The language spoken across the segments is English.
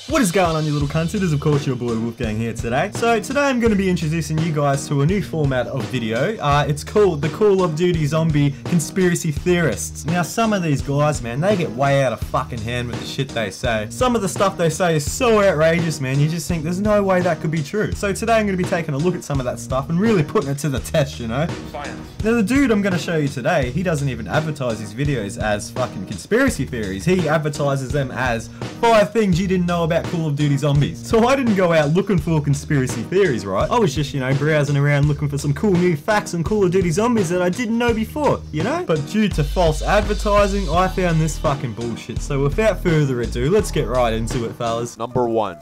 What is going on, you little cunts? It is of course your boy Wolfgang here today. So today I'm going to be introducing you guys to a new format of video. It's called the Call of Duty Zombie Conspiracy Theorists. Now some of these guys, man, they get way out of fucking hand with the shit they say. Some of the stuff they say is so outrageous, man, you just think there's no way that could be true. So today I'm going to be taking a look at some of that stuff and really putting it to the test, you know? Science. Now the dude I'm going to show you today, he doesn't even advertise his videos as fucking conspiracy theories. He advertises them as 5 things you didn't know about Call of Duty Zombies. So I didn't go out looking for conspiracy theories, right? I was just, you know, browsing around looking for some cool new facts on Call of Duty Zombies that I didn't know before, you know? But due to false advertising, I found this fucking bullshit. So without further ado, let's get right into it, fellas. Number 1.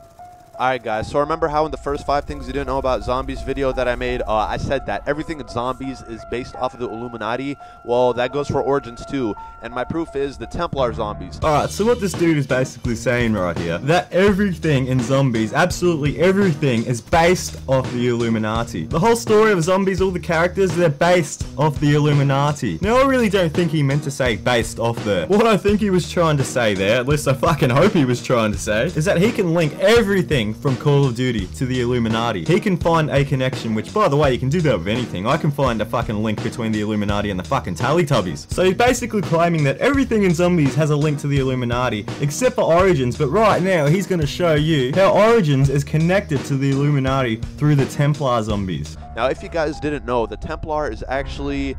Alright guys, so remember how in the first 5 things you didn't know about zombies video that I made, I said that everything in zombies is based off of the Illuminati? Well, that goes for Origins too, and my proof is the Templar zombies. Alright, so what this dude is basically saying right here, that everything in zombies, absolutely everything, is based off the Illuminati. The whole story of zombies, all the characters, they're based off the Illuminati. Now, I really don't think he meant to say based off there. What I think he was trying to say there, at least I fucking hope he was trying to say, is that he can link everything from Call of Duty to the Illuminati. He can find a connection, which by the way, you can do that with anything. I can find a fucking link between the Illuminati and the fucking Teletubbies. So he's basically claiming that everything in zombies has a link to the Illuminati, except for Origins, but right now he's going to show you how Origins is connected to the Illuminati through the Templar zombies. Now if you guys didn't know, the Templar is actually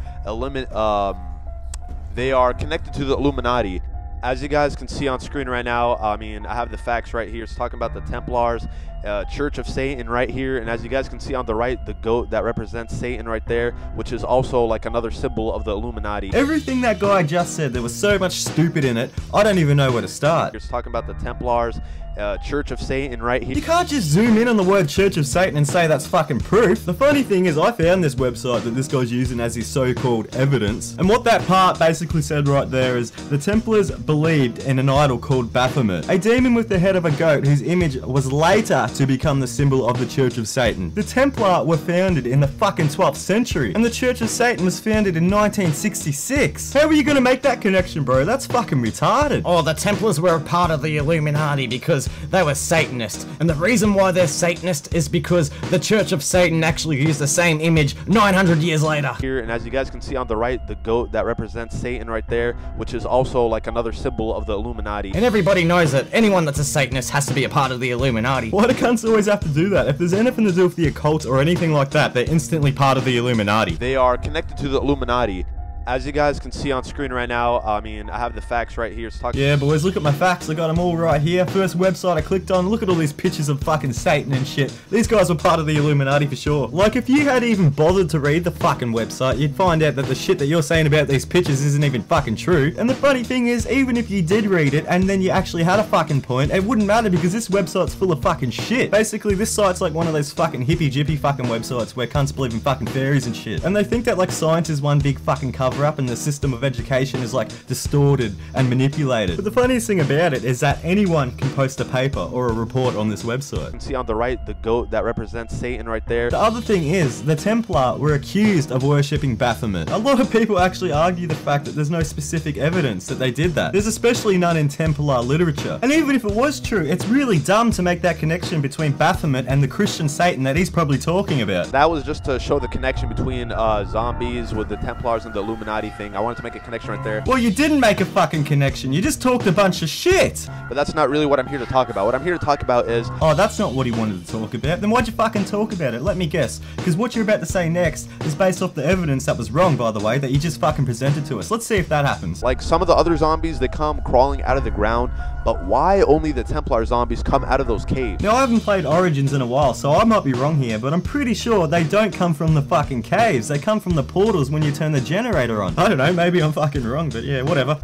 they are connected to the Illuminati. As you guys can see on screen right now, I mean, I have the facts right here. It's talking about the Templars, Church of Satan right here. And as you guys can see on the right, the goat that represents Satan right there, which is also like another symbol of the Illuminati. Everything that guy just said, there was so much stupid in it, I don't even know where to start. It's talking about the Templars, Church of Satan right here. You can't just zoom in on the word Church of Satan and say that's fucking proof. The funny thing is, I found this website that this guy's using as his so-called evidence. And what that part basically said right there is, the Templars believed in an idol called Baphomet, a demon with the head of a goat whose image was later to become the symbol of the Church of Satan. The Templar were founded in the fucking 12th century, and the Church of Satan was founded in 1966. How are you gonna make that connection, bro? That's fucking retarded. Oh, the Templars were a part of the Illuminati because they were Satanists. And the reason why they're Satanist is because the Church of Satan actually used the same image 900 years later. Here, and as you guys can see on the right, the goat that represents Satan right there, which is also like another symbol of the Illuminati. And everybody knows that anyone that's a Satanist has to be a part of the Illuminati. Why do cunts always have to do that? If there's anything to do with the occult or anything like that, they're instantly part of the Illuminati. They are connected to the Illuminati. As you guys can see on screen right now, I mean, I have the facts right here. Yeah, boys, look at my facts. I got them all right here. First website I clicked on. Look at all these pictures of fucking Satan and shit. These guys were part of the Illuminati for sure. Like, if you had even bothered to read the fucking website, you'd find out that the shit that you're saying about these pictures isn't even fucking true. And the funny thing is, even if you did read it and then you actually had a fucking point, it wouldn't matter because this website's full of fucking shit. Basically, this site's like one of those fucking hippy-jippy fucking websites where cunts believe in fucking fairies and shit. And they think that like science is one big fucking cover-up and the system of education is like distorted and manipulated. But the funniest thing about it is that anyone can post a paper or a report on this website. You can see on the right, the goat that represents Satan right there. The other thing is, the Templar were accused of worshipping Baphomet. A lot of people actually argue the fact that there's no specific evidence that they did that. There's especially none in Templar literature. And even if it was true, it's really dumb to make that connection between Baphomet and the Christian Satan that he's probably talking about. That was just to show the connection between zombies with the Templars and the Illuminati thing. I wanted to make a connection right there. Well, you didn't make a fucking connection. You just talked a bunch of shit. But that's not really what I'm here to talk about. What I'm here to talk about is... Oh, that's not what he wanted to talk about. Then why'd you fucking talk about it? Let me guess. Because what you're about to say next is based off the evidence that was wrong, by the way, that you just fucking presented to us. Let's see if that happens. Like some of the other zombies, they come crawling out of the ground. But why only the Templar zombies come out of those caves? Now, I haven't played Origins in a while, so I might be wrong here, but I'm pretty sure they don't come from the fucking caves. They come from the portals when you turn the generator on. I don't know, maybe I'm fucking wrong, but yeah, whatever.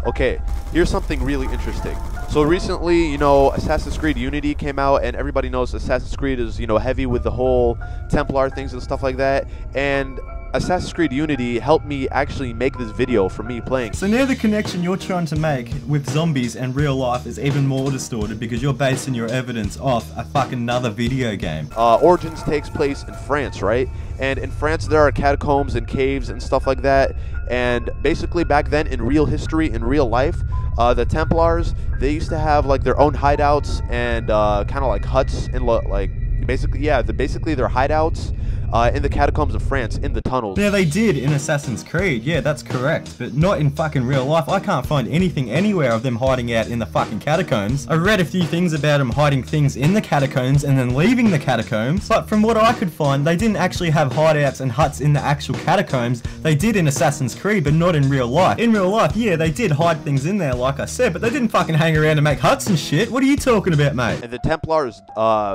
Okay, here's something really interesting. So recently, you know, Assassin's Creed Unity came out, and everybody knows Assassin's Creed is, you know, heavy with the whole Templar things and stuff like that. And Assassin's Creed Unity helped me actually make this video for me playing. So now the connection you're trying to make with zombies and real life is even more distorted because you're basing your evidence off a fucking another video game. Origins takes place in France, right? And in France there are catacombs and caves and stuff like that. And basically back then in real history, in real life, the Templars, they used to have like their own hideouts and kind of like huts and like basically their hideouts in the catacombs of France, in the tunnels. Yeah, they did in Assassin's Creed, yeah, that's correct, but not in fucking real life. I can't find anything anywhere of them hiding out in the fucking catacombs. I read a few things about them hiding things in the catacombs and then leaving the catacombs, but from what I could find, they didn't actually have hideouts and huts in the actual catacombs. They did in Assassin's Creed, but not in real life. In real life, yeah, they did hide things in there, like I said, but they didn't fucking hang around and make huts and shit. What are you talking about, mate? And the Templars,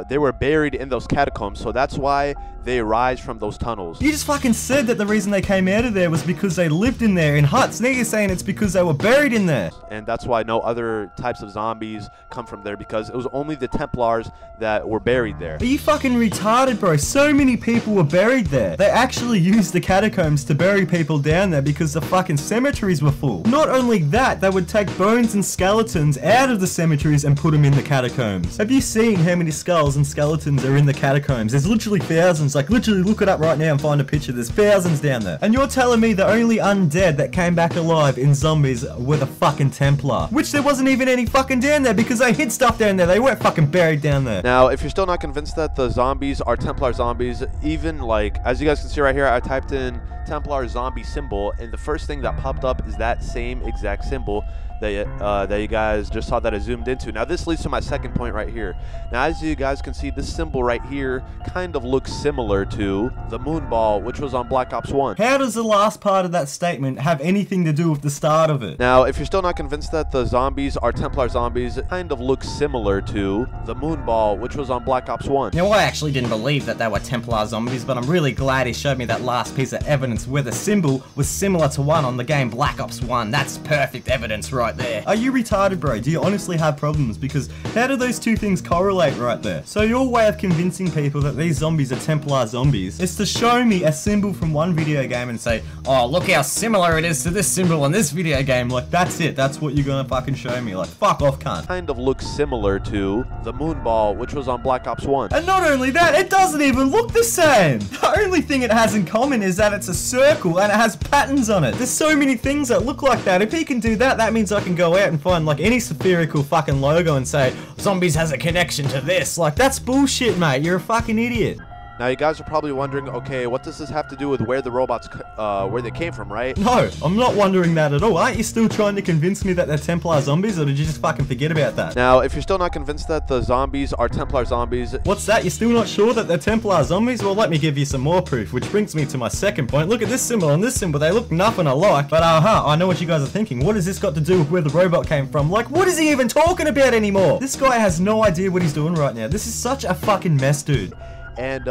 they were buried in those catacombs, so that's why they arise from those tunnels. You just fucking said that the reason they came out of there was because they lived in there in huts. Now you're saying it's because they were buried in there. And that's why no other types of zombies come from there, because it was only the Templars that were buried there. Are you fucking retarded, bro? So many people were buried there. They actually used the catacombs to bury people down there because the fucking cemeteries were full. Not only that, they would take bones and skeletons out of the cemeteries and put them in the catacombs. Have you seen how many skulls and skeletons are in the catacombs? There's literally thousands. Like, literally look it up right now and find a picture. There's thousands down there. And you're telling me the only undead that came back alive in zombies were the fucking Templar. Which there wasn't even any fucking down there because they hid stuff down there. They weren't fucking buried down there. Now, if you're still not convinced that the zombies are Templar zombies, even like, as you guys can see right here, I typed in Templar zombie symbol, and the first thing that popped up is that same exact symbol that you guys just saw that I zoomed into. Now this leads to my second point right here. Now as you guys can see, this symbol right here kind of looks similar to the moon ball, which was on Black Ops 1. How does the last part of that statement have anything to do with the start of it? Now if you're still not convinced that the zombies are Templar zombies, it kind of looks similar to the moon ball, which was on Black Ops 1. Now I actually didn't believe that they were Templar zombies, but I'm really glad he showed me that last piece of evidence where the symbol was similar to one on the game Black Ops 1. That's perfect evidence right there. Are you retarded, bro? Do you honestly have problems? Because how do those two things correlate right there? So your way of convincing people that these zombies are Templar zombies is to show me a symbol from one video game and say, oh, look how similar it is to this symbol in this video game. like, that's it. That's what you're gonna fucking show me. Like, fuck off, cunt. Kind of looks similar to the moon ball, which was on Black Ops 1. And not only that, it doesn't even look the same. The only thing it has in common is that it's a circle and it has patterns on it. There's so many things that look like that. If he can do that, that means I can go out and find like any spherical fucking logo and say zombies has a connection to this. Like, that's bullshit, mate. You're a fucking idiot. Now you guys are probably wondering, okay, what does this have to do with where the robots, where they came from, right? No, I'm not wondering that at all. Aren't you still trying to convince me that they're Templar zombies, or did you just fucking forget about that? Now, if you're still not convinced that the zombies are Templar zombies... What's that? You're still not sure that they're Templar zombies? Well, let me give you some more proof, which brings me to my second point. Look at this symbol and this symbol. They look nothing alike, but I know what you guys are thinking. What has this got to do with where the robot came from? Like, what is he even talking about anymore? This guy has no idea what he's doing right now. This is such a fucking mess, dude. And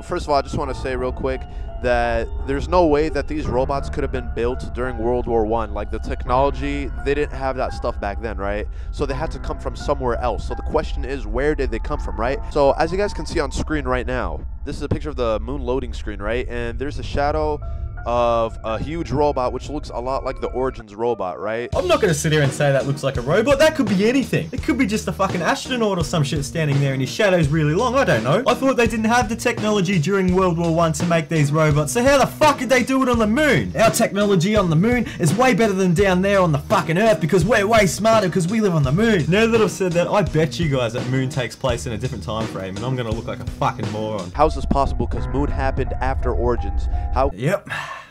first of all, I just want to say real quick that there's no way that these robots could have been built during World War I. Like, the technology, they didn't have that stuff back then, right? So they had to come from somewhere else. So the question is, where did they come from, right? So as you guys can see on screen right now, this is a picture of the moon loading screen, right? And there's a shadow of a huge robot which looks a lot like the Origins robot, right? I'm not gonna sit here and say that looks like a robot. That could be anything. It could be just a fucking astronaut or some shit standing there and his shadow's really long. I don't know. I thought they didn't have the technology during World War I to make these robots, so how the fuck did they do it on the moon? Our technology on the moon is way better than down there on the fucking Earth because we're way smarter because we live on the moon. Now that I've said that, I bet you guys that moon takes place in a different time frame and I'm gonna look like a fucking moron. How's this possible? Because moon happened after Origins. How? Yep.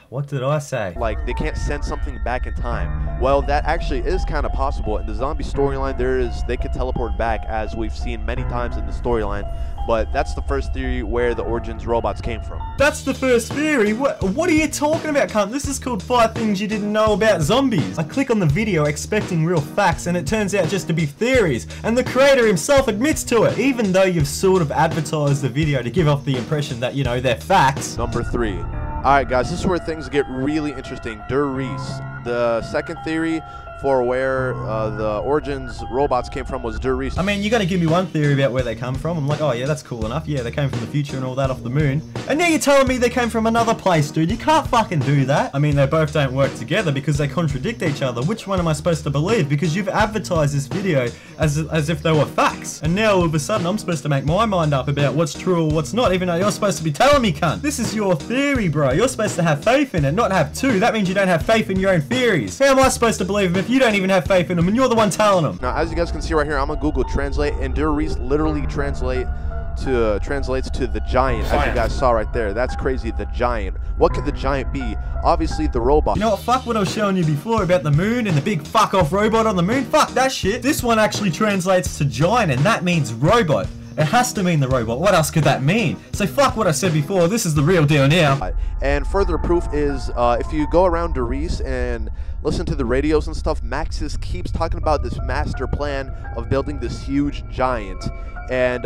What did I say? Like, they can't send something back in time. Well, that actually is kind of possible. In the zombie storyline, they could teleport back, as we've seen many times in the storyline. But that's the first theory where the Origins robots came from. That's the first theory? What are you talking about, cunt? This is called 5 Things You Didn't Know About Zombies. I click on the video expecting real facts, and it turns out just to be theories. And the creator himself admits to it, even though you've sort of advertised the video to give off the impression that, you know, they're facts. Number 3. Alright guys, this is where things get really interesting. Der Reese. The second theory for where the Origins robots came from was Der Riese. I mean, you're gonna give me one theory about where they come from. I'm like, oh yeah, that's cool enough. Yeah, they came from the future and all that off the moon. And now you're telling me they came from another place, dude. You can't fucking do that. I mean, they both don't work together because they contradict each other. Which one am I supposed to believe? Because you've advertised this video as if they were facts. And now all of a sudden I'm supposed to make my mind up about what's true or what's not, even though you're supposed to be telling me, cunt. This is your theory, bro. You're supposed to have faith in it, not have two. That means you don't have faith in your own theories. How am I supposed to believe them if you don't even have faith in them and you're the one telling them? Now, as you guys can see right here, I'm on Google Translate, and Der Riese literally translates to the giant, as you guys saw right there. That's crazy, the giant. What could the giant be? Obviously the robot. You know what, fuck what I was showing you before about the moon and the big fuck off robot on the moon. Fuck that shit. This one actually translates to giant, and that means robot. It has to mean the robot. What else could that mean? So fuck what I said before. This is the real deal now. And further proof is if you go around Der Riese and listen to the radios and stuff, Maxis keeps talking about this master plan of building this huge giant. And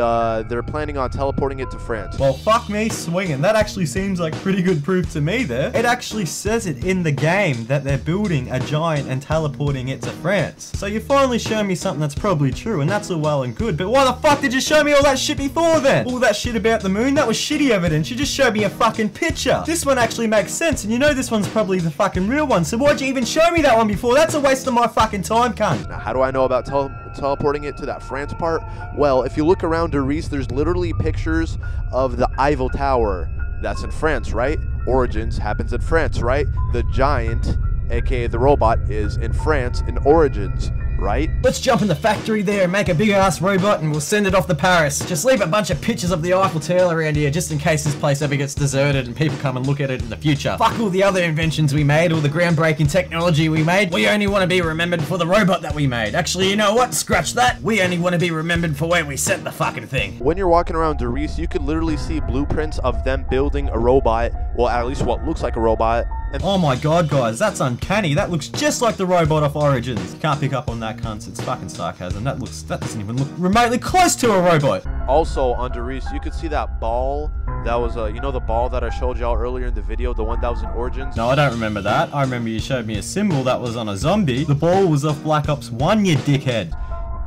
they're planning on teleporting it to France. Well, fuck me swinging. That actually seems like pretty good proof to me there. It actually says it in the game that they're building a giant and teleporting it to France. So you finally show me something that's probably true, and that's all well and good. But why the fuck did you show me all that shit before then? All that shit about the moon? That was shitty evidence. You just showed me a fucking picture. This one actually makes sense, and you know this one's probably the fucking real one. So why'd you even show me that one before? That's a waste of my fucking time, cunt. Now, how do I know about teleporting it to that France part? Well, if you look around Der Riese, there's literally pictures of the Eiffel Tower. That's in France, right? Origins happens in France, right? The giant, aka the robot, is in France in Origins, right? Let's jump in the factory there and make a big ass robot and we'll send it off to Paris. Just leave a bunch of pictures of the Eiffel Tower around here just in case this place ever gets deserted and people come and look at it in the future. Fuck all the other inventions we made, all the groundbreaking technology we made. We only want to be remembered for the robot that we made. Actually, you know what? Scratch that. We only want to be remembered for where we sent the fucking thing. When you're walking around Der Riese, you could literally see blueprints of them building a robot, well, at least what looks like a robot. And oh my god, guys, that's uncanny. That looks just like the robot off Origins. Can't pick up on that, cunts. It's fucking sarcasm. That doesn't even look remotely close to a robot. Also, on Der Riese, you could see that ball. That was, you know the ball that I showed y'all earlier in the video, the one that was in Origins? No, I don't remember that. I remember you showed me a symbol that was on a zombie. The ball was off Black Ops 1, you dickhead.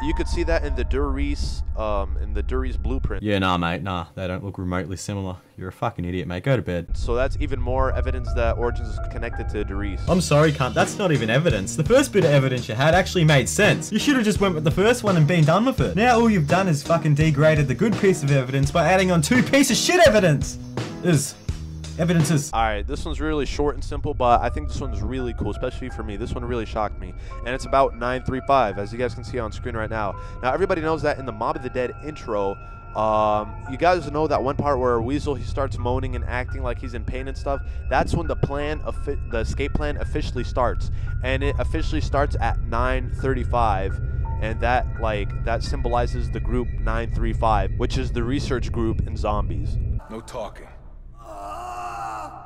You could see that in the Der Riese, blueprint. Yeah, nah, mate, nah. They don't look remotely similar. You're a fucking idiot, mate. Go to bed. So that's even more evidence that Origins is connected to Der Riese. I'm sorry, cunt. That's not even evidence. The first bit of evidence you had actually made sense. You should have just went with the first one and been done with it. Now all you've done is fucking degraded the good piece of evidence by adding on two pieces of shit evidence. Evidences. Alright, this one's really short and simple, but I think this one's really cool, especially for me. This one really shocked me. And it's about 935, as you guys can see on screen right now. Now, everybody knows that in the Mob of the Dead intro, you guys know that one part where Weasel, he starts moaning and acting like he's in pain and stuff. That's when the escape plan officially starts. And it officially starts at 935. And that symbolizes the group 935, which is the research group in zombies. No talking.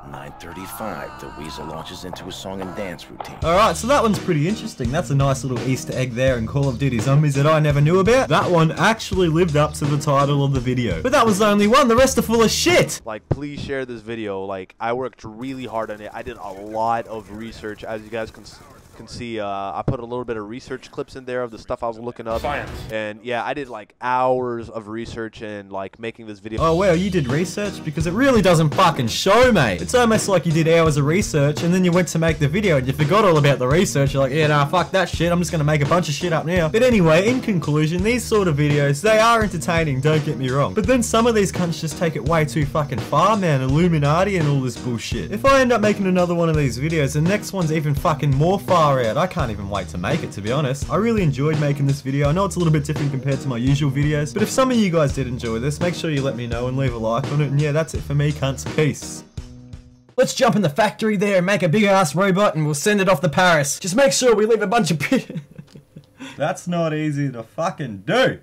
9:35, the Weasel launches into a song and dance routine. Alright, so that one's pretty interesting. That's a nice little Easter egg there in Call of Duty Zombies that I never knew about. That one actually lived up to the title of the video. But that was only one, the rest are full of shit! Like, please share this video. Like, I worked really hard on it. I did a lot of research, as you guys can see. I put a little bit of research clips in there of the stuff I was looking up. Science. And yeah, I did like hours of research and like making this video. Oh wow, you did research? Because it really doesn't fucking show, mate. It's almost like you did hours of research and then you went to make the video and you forgot all about the research. You're like, yeah, nah, fuck that shit. I'm just gonna make a bunch of shit up now. But anyway, in conclusion, these sort of videos, they are entertaining, don't get me wrong. But then some of these cunts just take it way too fucking far, man. Illuminati and all this bullshit. If I end up making another one of these videos, the next one's even fucking more far out. I can't even wait to make it, to be honest. I really enjoyed making this video. I know it's a little bit different compared to my usual videos, but if some of you guys did enjoy this, make sure you let me know and leave a like on it. And yeah, that's it for me, cunts. Peace. Let's jump in the factory there and make a big ass robot and we'll send it off to Paris. Just make sure we leave a bunch of That's not easy to fucking do.